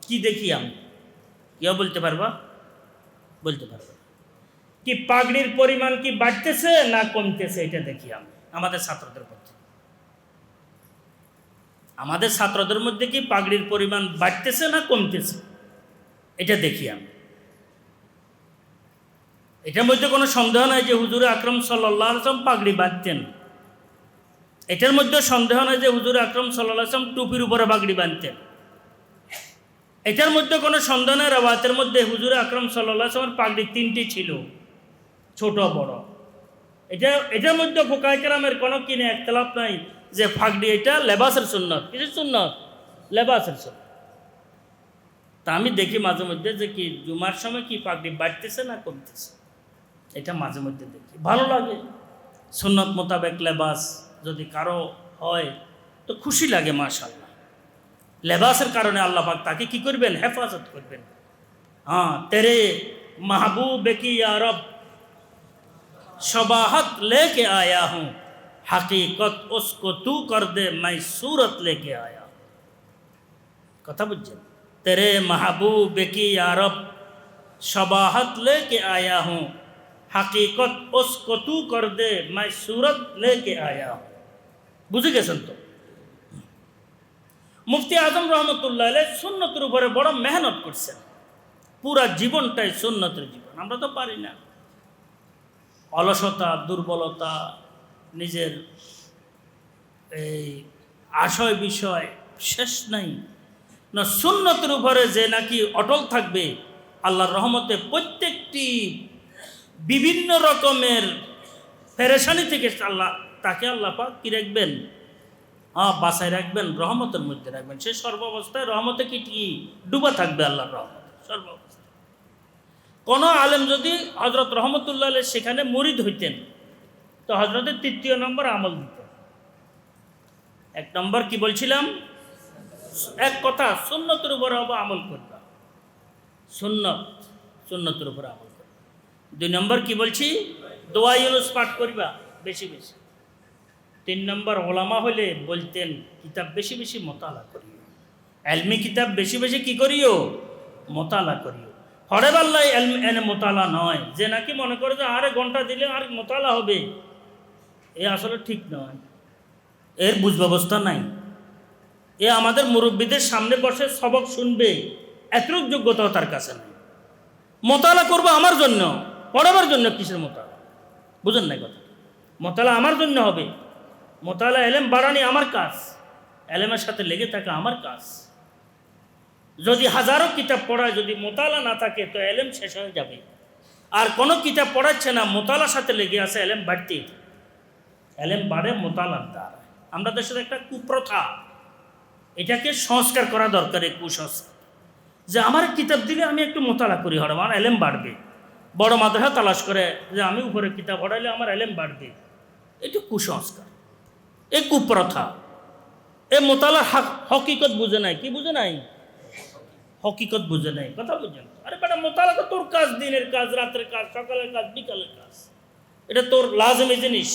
কি দেখি আমি? কেউ বলতে পারবা? বলতে পারবা কি পাগড়ির পরিমাণ কি বাড়তেছে না কমতেছে? এটা দেখি আমি আমাদের ছাত্রদের মধ্যে। আমাদের ছাত্রদের মধ্যে কি পাগড়ির পরিমাণ বাড়তেছে না কমতেছে? এটা দেখি আমি। এটার মধ্যে কোনো সন্দেহ নাই যে হুজুরে আকরাম সাল্লাল্লাহু আলাইহি ওয়াসাল্লাম পাগড়ি বাঁধতেন। এটার মধ্যে সন্দেহ নাই যে হুজুরে আকরাম সাল্লাল্লাহু আলাইহি ওয়াসাল্লাম টুপির উপরে পাগড়ি বাঁধতেন। এটার মধ্যে কোনো সন্দেহ নাই রাওয়াতের মধ্যে হুজুরে আকরাম সাল্লাল্লাহু আলাইহি ওয়াসাল্লাম পাগড়ি 3টি ছিল, ছোট বড়। এটার মধ্যে ফুকাহায়ে কেরামের কোনো কিনে একতলাফ নাই যে পাগড়ি এটা লেবাসের সুন্নত। কিসের সুন্নত? লেবাসের সুন্নত। তা আমি দেখি মাঝে মধ্যে যে কি জুমার সময় কি পাগড়ি বাড়তেছে না কমতেছে, এটা মাঝে মধ্যে দেখি, ভালো লাগে। সুন্নত মোতাবেক লেবাস যদি কারো হয় তো খুশি লাগে, মাশাআল্লাহ। লেবাসের কারণে আল্লাহ পাক তাকে কি করবেন? হেফাজত করবেন। হ্যাঁ, তেরে মাহবুব কি ইয়া রব शबाहत लेके आया हूँ, हकीकत उसको तू कर दे, मैं सूरत लेके आया। कथा बुझे? तेरे महबूब की या रब शबाहत लेके आया हूँ, हकीकत उसको तू कर दे, मैं सूरत लेके आया हूँ। बुझे গেছেন তো? মুফতি আজম রহমতুল্লাহ আলাইহি সুন্নতের উপরে বড় মেহনত করছেন, পুরা জীবনটাই সুন্নতের জীবন। আমরা তো পারি না, অলসতা, দুর্বলতা, নিজের এই আশয় বিষয় শেষ নাই না। সুন্নতের উপরে যে নাকি অটল থাকবে আল্লাহর রহমতে প্রত্যেকটি বিভিন্ন রকমের পেরেশানি থেকে তাকে আল্লাহ পাক কি রাখবেন? বাঁচায় রাখবেন, রহমতের মধ্যে রাখবেন। সে সর্বাবস্থায় রহমতে কি ডুবা থাকবে, আল্লাহর রহমতে সর্বাবস্থায়। কোনো আলেম যদি হজরত রহমতুল্লাহ আলাইহি সেখানে মুরিদ হইতেন তো হজরতের 3য় নম্বর আমল দিতেন। 1 নম্বর কি বলছিলাম? এক কথা, সুন্নতের উপরে হবে আমল করবা, সুন্নতের উপরে আমল করবা। 2 নম্বর কি বলছি? দোয়া ইউনুস পাঠ করবা বেশি বেশি। 3 নম্বর ওলামা হলে বলতেন কিতাব বেশি বেশি মোতালা করিও, এলমি কিতাব বেশি বেশি কি করিও? মোতালা করিও। হরে পাল্লাই এনে মোতালা নয়, যে নাকি মনে করে যে আরে ঘন্টা দিলে আর মোতালা হবে, এ আসলে ঠিক নয়, এর বুঝ ব্যবস্থা নাই। এ আমাদের মুরব্বীদের সামনে বসে সবক শুনবে এতটুক যোগ্যতাও তার কাছে নাই। মোতালা করবো আমার জন্য, পড়াবার জন্য কিসের মোতালা? বুঝেন না কথা? মোতালা আমার জন্য হবে, মোতালা এলেম বাড়ানি আমার কাজ, এলেমের সাথে লেগে থাকা আমার কাজ। যদি হাজারো কিতাব পড়ায়, যদি মোতালা না থাকে তো এলেম শেষ হয়ে যাবে। আর কোনো কিতাব পড়াচ্ছে না, মোতালার সাথে লেগে আছে, এলেম বাড়তেই থাকে। এলেম বাড়ে মোতালার দ্বারা। আমরা দেশের একটা কুপ্রথা, এটাকে সংস্কার করা দরকার। এই কুসংস্কার যে আমার কিতাব দিলে আমি একটু মোতালা করি, হরে আমার এলেম বাড়বে। বড় মাদ্রাসা তালাশ করে যে আমি উপরে কিতাব পড়াইলে আমার এলেম বাড়বে, এটা কুসংস্কার। এ কুপ্রথা, এ মোতালার হকিকত বুঝে নাই। কি বুঝে নাই? হকিকত বুঝে নাই। কথা বুঝেন? আরে বেটা, মোতালা তো তোর কাজ, দিনের কাজ, রাতের কাজ, সকালের কাজ, বিকালের কাজ। এটা তোর লাজমি জিনিস।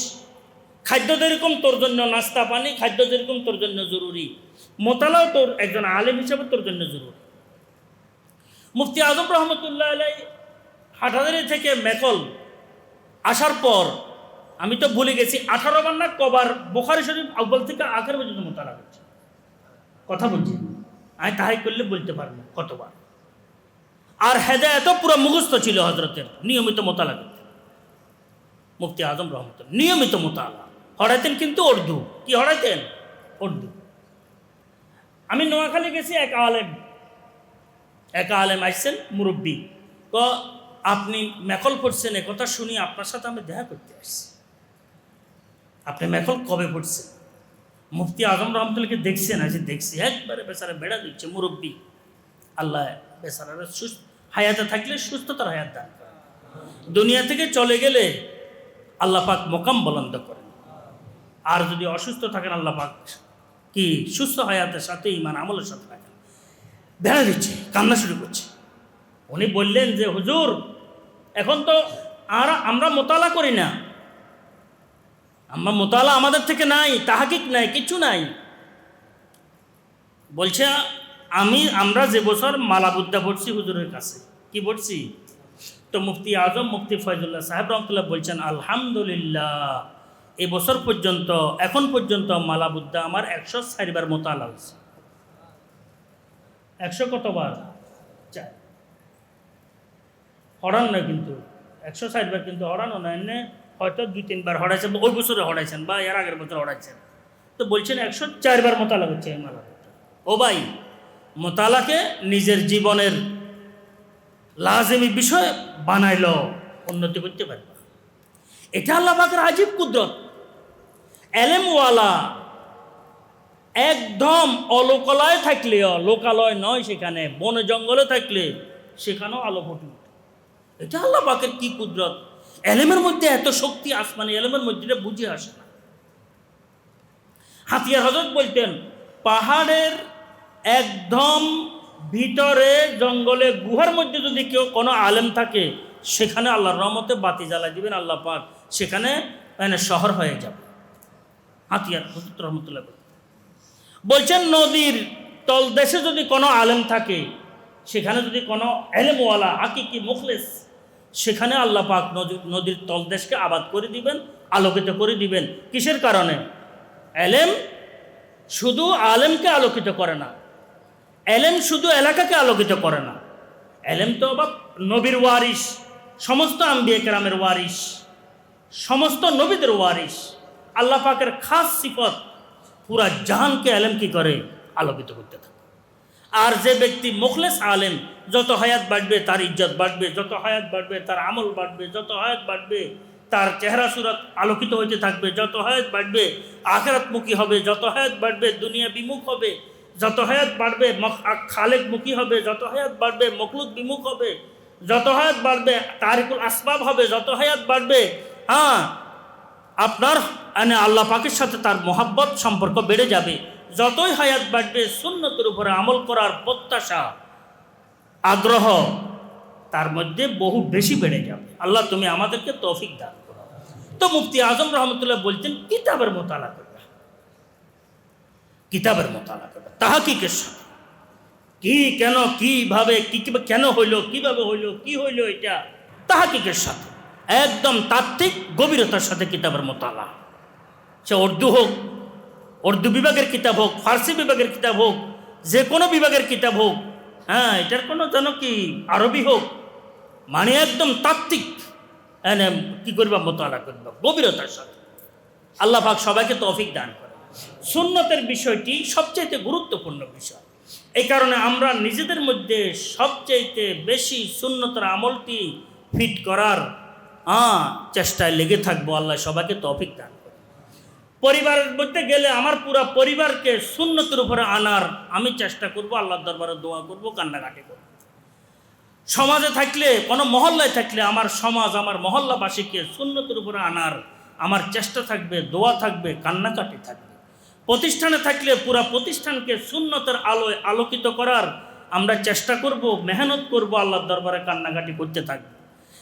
খাদ্য যেরকম তোর জন্য নাস্তা পানি, খাদ্য যেরকম তোর জন্য জরুরি, মোতালাও তোর একজন আলেম হিসেবে তোর জন্য জরুরি। মুফতি আজম রহমতুল্লাহ আলাই হাটহাজারী থেকে মেকল আসার পর আমি তো ভুলে গেছি 18 বার না কবার বুখারী শরীফ আউ্বাল থেকে আখের পর্যন্ত মোতালা করছে। কথা বলছি, আমি তাহাই করলে বলতে পারবো কতবার। আর হেদায়েত পুরো মুখস্থ ছিল হজরতের, নিয়মিত মোতালা করতেন মুফতি আজম রহমতুল্লাহ, নিয়মিত মোতালা হড়াইতেন। কিন্তু উর্দু কি হড়াইতেন? উর্দু। আমি নোয়াখালী গেছি, এক আলেম আসছেন, মুরব্বী। তো আপনি মেকল পড়ছেন, এ কথা শুনি আপনার সাথে আমি দেখা করতে আসছি। আপনি মেকল কবে পড়ছেন? মুফতি আজম রহমতুল্লাহকে দেখছেন? আছে, দেখছি। একবারে বেচারা বেড়া দিচ্ছে, মুরব্বী। আল্লাহ বেচারারা সুস্থ হায়াতে থাকলে সুস্থতার হায়াত দান করেন, দুনিয়া থেকে চলে গেলে আল্লাহ পাক মোকাম বুলন্দ করেন। আর যদি অসুস্থ থাকেন, আল্লাহ পাক কি সুস্থ হায়াতের সাথে ঈমান আমলের সাথে রাখেন। বেড়া দিচ্ছে, কান্না শুরু করছে। উনি বললেন যে হুজুর, এখন তো আমরা মোতালা করি না, আমরা মোতালা আমাদের থেকে নাই, তাহাকিক নাই, কিছু নাই। বলছে আমরা যে বছর মালাবুদ্দা পড়ছি হুজুরের কাছে, কি পড়ছি? তো মুফতি আজম মুফতি ফয়জুল্লাহ সাহেব রহমতুল্লাহ বলছেন, আলহামদুলিল্লাহ, এই বছর পর্যন্ত, এখন পর্যন্ত মালাবুদ্দা আমার 104 বার মোতালা হয়েছে। 100 কতবার? 4। হরান না কিন্তু 160 বার, কিন্তু হরানো না, এনে হয়তো 2-3 বার হরাইছেন, ওই বছরে হরাইছেন বা এর আগের বছর হরাইছেন। তো বলছেন 104 বার মোতালা হচ্ছে এই মালাবুদ্দা। ও ভাই, মোতালাকে নিজের জীবনের লাজিমি বিষয় বানাইল, উন্নতি করতে পারবে। এটা আল্লাহ পাকের আজীব কুদরত। এলেমওয়ালা একদম অলোকালয়ে থাকলেও, লোকালয় নয়, সেখানে বনে জঙ্গলে থাকলে সেখানেও আলো ফুটে ওঠে। এটা আল্লাহ পাকের কি কুদরত! এলেমের মধ্যে এত শক্তি, আসমানি এলেমের মধ্যে বুঝে আসে না। হাতিয়ার হযরত বলতেন, পাহাড়ের একদম ভিতরে জঙ্গলে গুহার মধ্যে যদি কেউ কোনো আলেম থাকে, সেখানে আল্লাহর রহমতে বাতি জ্বালাই দিবেন আল্লাহ পাক, সেখানে শহর হয়ে যাবে। হাতিয়ার হযরত রহমতুল্লাহ বলছেন, নদীর তলদেশে যদি কোনো আলেম থাকে, সেখানে যদি কোনো এলেমওয়ালা হাকিকি মুখলেস, সেখানে আল্লাহ পাক নদীর তলদেশকে আবাদ করে দিবেন, আলোকিত করে দিবেন। কিসের কারণে? এলেম শুধু আলেমকে আলোকিত করে না, এলেম শুধু এলাকাকে আলোকিত করে না, এলেম তো আবার নবীর ওয়ারিস, সমস্ত আম্বিয়া কেরামের ওয়ারিস, সমস্ত নবীদের ওয়ারিস। আল্লাহ পাকের খাস সিফত, পুরা জাহানকে এলেম কি করে? আলোকিত করতে থাকে। আর যে ব্যক্তি মুখলেস আলেম, যত হায়াত বাড়বে তার ইজ্জত বাড়বে, যত হায়াত বাড়বে তার আমল বাড়বে, যত হায়াত বাড়বে তার চেহারা সুরত আলোকিত হইতে থাকবে, যত হায়াত বাড়বে আখিরাতমুখী হবে, যত হায়াত বাড়বে দুনিয়া বিমুখ হবে, যত হায়াত বাড়বে খালেক মুখী হবে, যত হায়াত বাড়বে মখলুক বিমুখ হবে, যত হায়াত বাড়বে তারিকুল আসবাব হবে, যত হায়াত বাড়বে আপনার আল্লাহ পাকের সাথে তার মোহাব্বত সম্পর্ক বেড়ে যাবে। যতই হায়াত বাড়বে সুন্নতের উপরে আমল করার প্রত্যাশা, আগ্রহ তার মধ্যে বহু বেশি বেড়ে যাবে। আল্লাহ তুমি আমাদেরকে তৌফিক দান করো। তো মুফতি আজম রহমতুল্লাহ বলতেন, কিতাবের মোতালা করবে, কিতাবের মোতালা করবে তাহকিকের সাথে। কি, কেন, কিভাবে, কি কেন হইল, কিভাবে হইল, কি হইল, এটা তাহকিকের সাথে, একদম তাত্ত্বিক গভীরতার সাথে কিতাবের মোতালা। সে উর্দু হোক, উর্দু বিভাগের কিতাব হোক, ফার্সি বিভাগের কিতাব হোক, যে কোনো বিভাগের কিতাব হোক, এটার কোনো যেন কি আরবি হোক, মানে একদম তাত্ত্বিক কি করবা? মোতালা করবা গভীরতার সাথে। আল্লাহ পাক সবাইকে তৌফিক দান করে। সুন্নতের বিষয়টি সবচাইতে গুরুত্বপূর্ণ বিষয়। এই কারণে আমরা নিজেদের মধ্যে সবচাইতে বেশি সুন্নতের আমলটি ফিট করার চেষ্টায় লেগে থাকবো। আল্লাহ সবাইকে তৌফিক দান করে। পরিবারের মধ্যে গেলে আমার পুরো পরিবারকে সুন্নতের উপরে আনার আমি চেষ্টা করব, আল্লাহর দরবারে দোয়া করব, কান্নাকাটি করব। সমাজে থাকলে, কোনো মহল্লায় থাকলে আমার সমাজ, আমার মহল্লাবাসীকে সুন্নতের উপরে আনার আমার চেষ্টা থাকবে, দোয়া থাকবে, কান্নাকাটি থাকবে। প্রতিষ্ঠানে থাকলে পুরা প্রতিষ্ঠানকে সুন্নতের আলোয় আলোকিত করার আমরা চেষ্টা করব, মেহনত করব, আল্লাহর দরবারে কান্নাকাটি করতে থাকবো।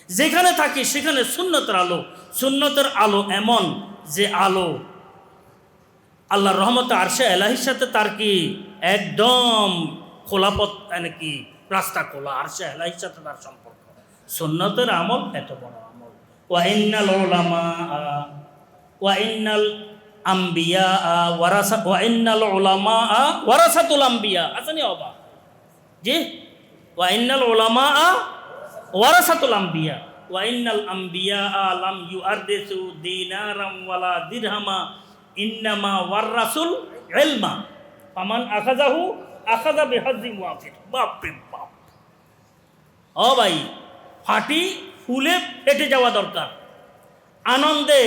যেখানে থাকি সেখানে সুন্নতের আলো এমন যে আলো আল্লাহর রহমতে আরশে এলাহির সাথে তার কি একদম খোলাপথ, কি রাস্তা খোলা, আরশে এলাহির সাথে তার সম্পর্ক। সুন্নতের আমল এত বড় আমল। ওয়াইন্নাল উলামা ওয়াইন্নাল আম্বিয়া ওয়াইন্নাল উলামা ওয়ারাসাতুল আম্বিয়া আসেনি অবা জি, ওয়াইন্নাল উলামা ওয়ারাসাতুল আম্বিয়া ওয়াইন্নাল আম্বিয়া লাম ইউআরদিসু দিনারাম ওয়ালা দিরহামা ইন্নামা ওয়ারাসুল ইলমা ফামান আখাযাহু আখাযা বিহাজ্জিন ওয়াফির। বাপ রে বাপ! ও ভাই, ফাটি ফুলে ফেটে যাওয়া দরকার, আনন্দে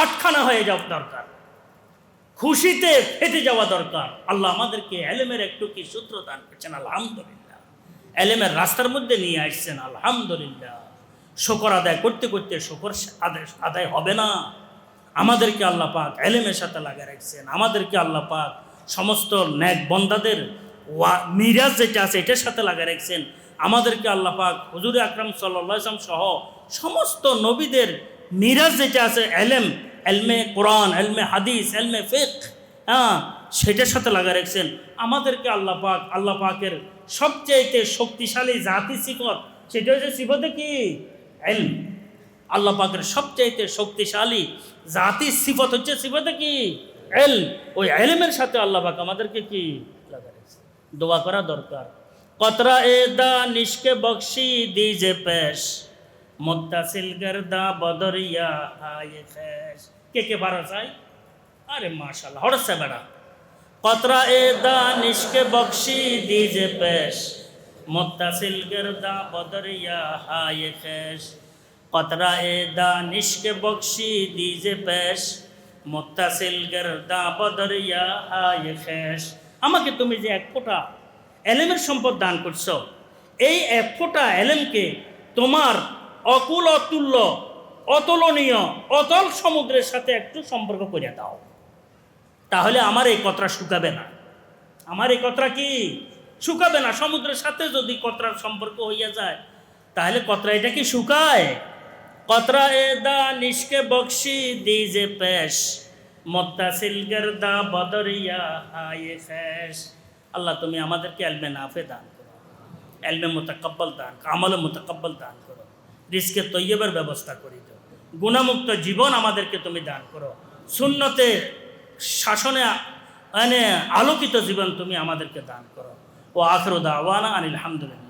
আটখানা হয়ে যাওয়া দরকার, খুশিতে ফেটে যাওয়া দরকার। আল্লাহ আমাদেরকে এলেমের একটু কি সূত্র দান করছেন, আলহামদুলিল্লাহ। এলেমের রাস্তার মধ্যে নিয়ে আসছেন, আলহামদুলিল্লাহ। শুকর আদায় করতে করতে শুকর আদায় হবে না। আমাদেরকে আল্লাহ পাক এলেমের সাথে লাগিয়ে রাখছেন। আমাদেরকে আল্লাহ পাক সমস্ত নেক বন্দাদের মিরাজ যেটা আছে এটার সাথে লাগিয়ে রাখছেন। আমাদেরকে আল্লাহ পাক হুজুর আকরাম সাল্লাল্লাহু আলাইহি ওয়াসাল্লাম সহ সমস্ত নবীদের মিরাজ যেটা আছে এলমে কোরআন, এলমে হাদিস, এলমে ফিকহ, সেটার সাথে লাগিয়ে রাখছেন। আমাদেরকে আল্লাহ পাকের সবচেয়ে শক্তিশালী জাতি সিফত, সেটা হচ্ছে সিফতে কি ইলম। আল্লাহ পাকের সবচাইতে শক্তিশালী জাতি সিফত হচ্ছে সিফতে কি ইলম। ওই ইলমের সাথে আল্লাহ পাক আমাদেরকে কি লাগাইছে, দোয়া করা দরকার। কতরা এ দানিশকে বখশি দিজে পেশ, মুত্তাসিল গর্দা বদরিয়া হায়ে খেশ। কে পারা চাই? আরে মাশাআল্লাহ, হড়ছে বেড়া। কতরা এ দানিশকে বখশি দিজে পেশ, মুত্তাসিল গর্দা বদরিয়া হায়ে খেশ। কতরা এ দানিশকে বখশি দিজে পেশ, মুত্তাসিল গর্দা বদরিয়া হায়ে খেশ। আমাকে তুমি যে এক ফোঁটা এলেমের সম্পদ দান করছো, এই এক ফোঁটা এলেমকে তোমার অকুল অতুল্য, অতুলনীয়, অতল সমুদ্রের সাথে একটু সম্পর্ক করে দাও, তাহলে আমার এই কতরা শুকাবে না। আমার এই কতরা কি শুকাবে না। সমুদ্রের সাথে যদি কতরার সম্পর্ক হইয়া যায়, তাহলে কতরা এটা কি শুকায়? কতরা এ দানিশকে বখশি দিজে পেশ, মুত্তাসিল গর্দা বদরিয়া হায়ে খেশ। আল্লাহ তুমি আমাদেরকে এলমে নাফে দান করো, এলমে মুতাকাব্বাল দান, আমলে মুতাকাব্বাল দান করো, রিজকে তৈয়বের ব্যবস্থা করে দাও, গুণামুক্ত জীবন আমাদেরকে তুমি দান করো, সুন্নতের শাসনে আলোকিত জীবন তুমি আমাদেরকে দান করো। ও আখিরু দাওয়ানা আনিল হামদুলিল্লাহ।